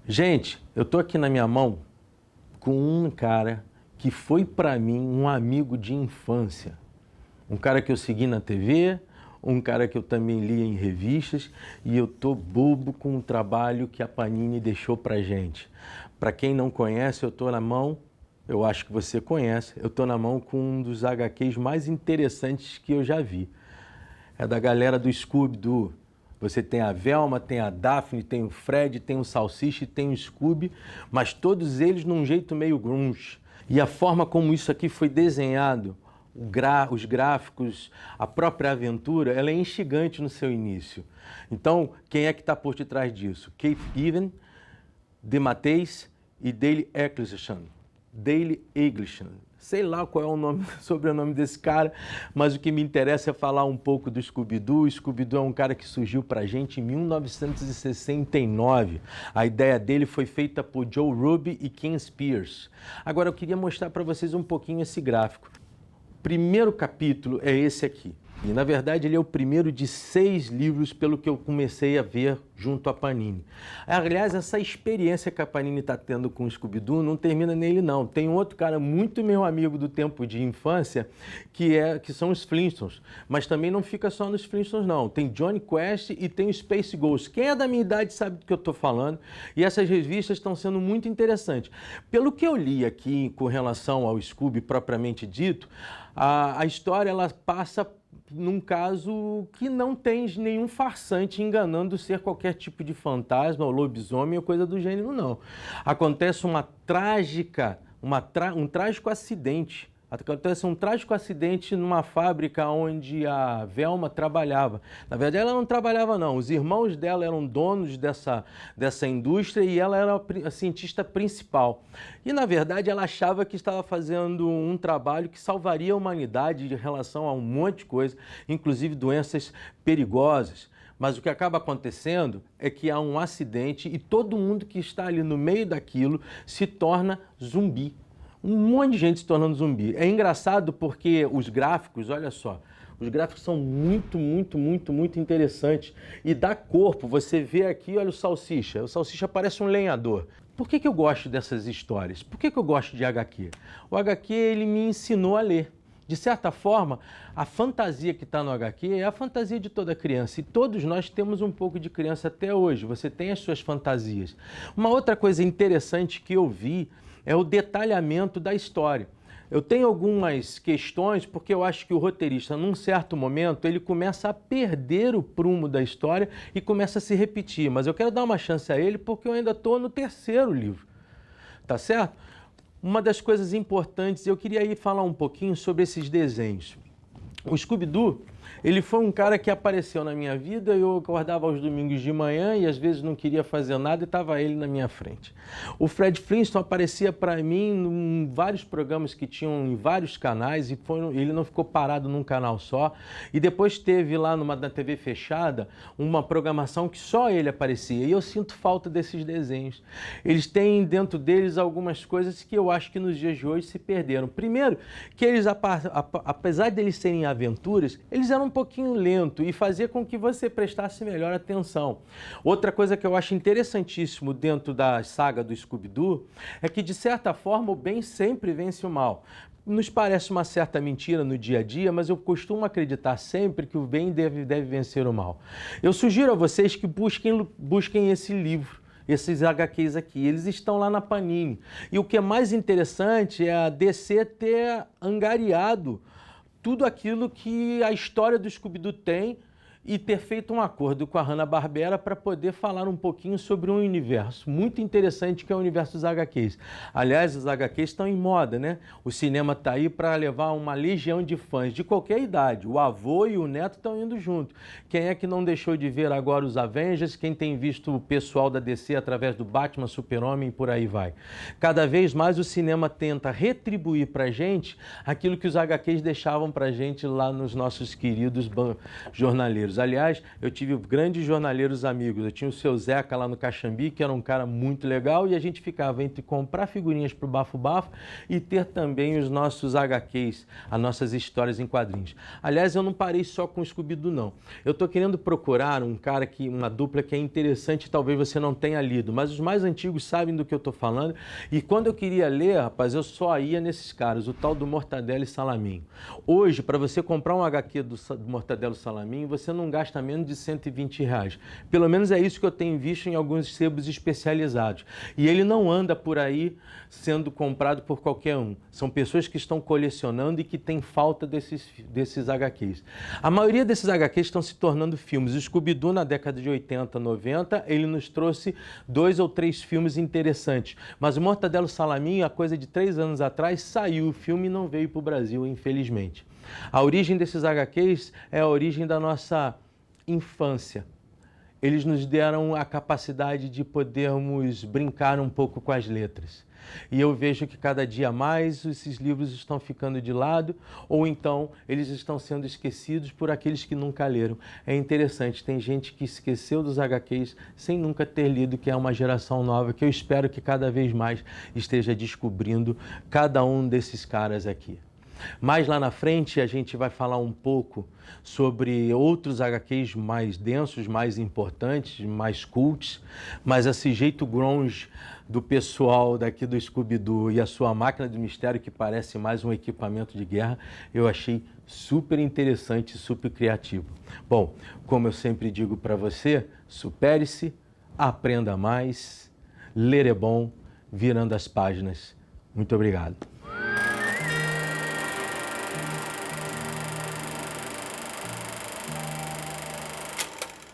Gente, eu tô aqui na minha mão com um cara que foi para mim um amigo de infância. Um cara que eu segui na TV, um cara que eu também li em revistas, e eu tô bobo com o trabalho que a Panini deixou pra gente. Para quem não conhece, eu tô na mão, eu acho que você conhece, eu tô na mão com um dos HQs mais interessantes que eu já vi. É da galera do Scooby-Doo. Você tem a Velma, tem a Daphne, tem o Fred, tem o Salsicha e tem o Scooby, mas todos eles num jeito meio grunge. E a forma como isso aqui foi desenhado, os gráficos, a própria aventura, ela é instigante no seu início. Então, quem é que está por detrás disso? Keith Giffen, DeMatteis e Dale Eccleston. Dale Eccleston. Sei lá qual é o nome, sobrenome desse cara, mas o que me interessa é falar um pouco do Scooby-Doo. O Scooby-Doo é um cara que surgiu pra gente em 1969. A ideia dele foi feita por Joe Ruby e Ken Spears. Agora eu queria mostrar para vocês um pouquinho esse gráfico. O primeiro capítulo é esse aqui. E, na verdade, ele é o primeiro de 6 livros, pelo que eu comecei a ver junto à Panini. Aliás, essa experiência que a Panini está tendo com o Scooby-Doo não termina nele, não. Tem um outro cara muito meu amigo do tempo de infância, que são os Flintstones. Mas também não fica só nos Flintstones, não. Tem Johnny Quest e tem o Space Ghost. Quem é da minha idade sabe do que eu estou falando. E essas revistas estão sendo muito interessantes. Pelo que eu li aqui com relação ao Scooby propriamente dito, a história ela passa num caso que não tem nenhum farsante enganando ser qualquer tipo de fantasma ou lobisomem ou coisa do gênero, não. Acontece um trágico acidente. Acontece um trágico acidente numa fábrica onde a Velma trabalhava. Na verdade, ela não trabalhava, não. Os irmãos dela eram donos dessa indústria e ela era a cientista principal. E, na verdade, ela achava que estava fazendo um trabalho que salvaria a humanidade em relação a um monte de coisa, inclusive doenças perigosas. Mas o que acaba acontecendo é que há um acidente e todo mundo que está ali no meio daquilo se torna zumbi. Um monte de gente se tornando zumbi. É engraçado porque os gráficos, olha só, os gráficos são muito interessantes. E dá corpo, você vê aqui, olha o Salsicha parece um lenhador. Por que eu gosto dessas histórias? Por que eu gosto de HQ? O HQ, ele me ensinou a ler. De certa forma, a fantasia que está no HQ é a fantasia de toda criança. E todos nós temos um pouco de criança até hoje. Você tem as suas fantasias. Uma outra coisa interessante que eu vi é o detalhamento da história. Eu tenho algumas questões porque eu acho que o roteirista, num certo momento, ele começa a perder o prumo da história e começa a se repetir. Mas eu quero dar uma chance a ele porque eu ainda estou no 3º livro. Tá certo? Uma das coisas importantes, eu queria ir falar um pouquinho sobre esses desenhos. O Scooby-Doo, ele foi um cara que apareceu na minha vida, eu acordava aos domingos de manhã e às vezes não queria fazer nada e estava ele na minha frente. O Fred Flintstone aparecia para mim em vários programas que tinham em vários canais e ele não ficou parado num canal só. E depois teve lá na TV fechada uma programação que só ele aparecia e eu sinto falta desses desenhos. Eles têm dentro deles algumas coisas que eu acho que nos dias de hoje se perderam. Primeiro, que eles, apesar de eles serem aventuras, eles eram um pouquinho lento e fazia com que você prestasse melhor atenção. Outra coisa que eu acho interessantíssimo dentro da saga do Scooby-Doo é que, de certa forma, o bem sempre vence o mal. Nos parece uma certa mentira no dia a dia, mas eu costumo acreditar sempre que o bem deve vencer o mal. Eu sugiro a vocês que busquem esse livro, esses HQs aqui, eles estão lá na Panini. E o que é mais interessante é a DC ter angariado tudo aquilo que a história do Scooby-Doo tem e ter feito um acordo com a Hanna-Barbera para poder falar um pouquinho sobre um universo muito interessante que é o universo dos HQs. Aliás, os HQs estão em moda, né? O cinema está aí para levar uma legião de fãs de qualquer idade. O avô e o neto estão indo junto. Quem é que não deixou de ver agora os Avengers? Quem tem visto o pessoal da DC através do Batman, Super-Homem e por aí vai. Cada vez mais o cinema tenta retribuir para a gente aquilo que os HQs deixavam para a gente lá nos nossos queridos jornaleiros. amigos. Aliás, eu tive grandes jornaleiros amigos. Eu tinha o seu Zeca lá no Caxambi, que era um cara muito legal, e a gente ficava entre comprar figurinhas para o Bafo-Bafo e ter também os nossos HQs, as nossas histórias em quadrinhos. Aliás, eu não parei só com o Scooby-Doo, não. Eu estou querendo procurar uma dupla que é interessante, talvez você não tenha lido, mas os mais antigos sabem do que eu estou falando. E quando eu queria ler, rapaz, eu só ia nesses caras, o tal do Mortadelo e Salaminho. Hoje, para você comprar um HQ do Mortadelo e Salaminho, você não gasta menos de R$ 120. Pelo menos é isso que eu tenho visto em alguns sebos especializados. E ele não anda por aí sendo comprado por qualquer um. São pessoas que estão colecionando e que têm falta desses HQs. A maioria desses HQs estão se tornando filmes. O Scooby-Doo, na década de 80, 90, ele nos trouxe 2 ou 3 filmes interessantes. Mas o Mortadelo e Salaminho, a coisa de 3 anos atrás, saiu o filme e não veio para o Brasil, infelizmente. A origem desses HQs é a origem da nossa infância. Eles nos deram a capacidade de podermos brincar um pouco com as letras. E eu vejo que cada dia mais esses livros estão ficando de lado, ou então eles estão sendo esquecidos por aqueles que nunca leram. É interessante, tem gente que esqueceu dos HQs sem nunca ter lido, que é uma geração nova, que eu espero que cada vez mais esteja descobrindo cada um desses caras aqui. Mais lá na frente a gente vai falar um pouco sobre outros HQs mais densos, mais importantes, mais cults, mas esse jeito grunge do pessoal daqui do Scooby-Doo e a sua máquina do mistério, que parece mais um equipamento de guerra, eu achei super interessante, super criativo. Bom, como eu sempre digo para você, supere-se, aprenda mais, ler é bom, virando as páginas. Muito obrigado.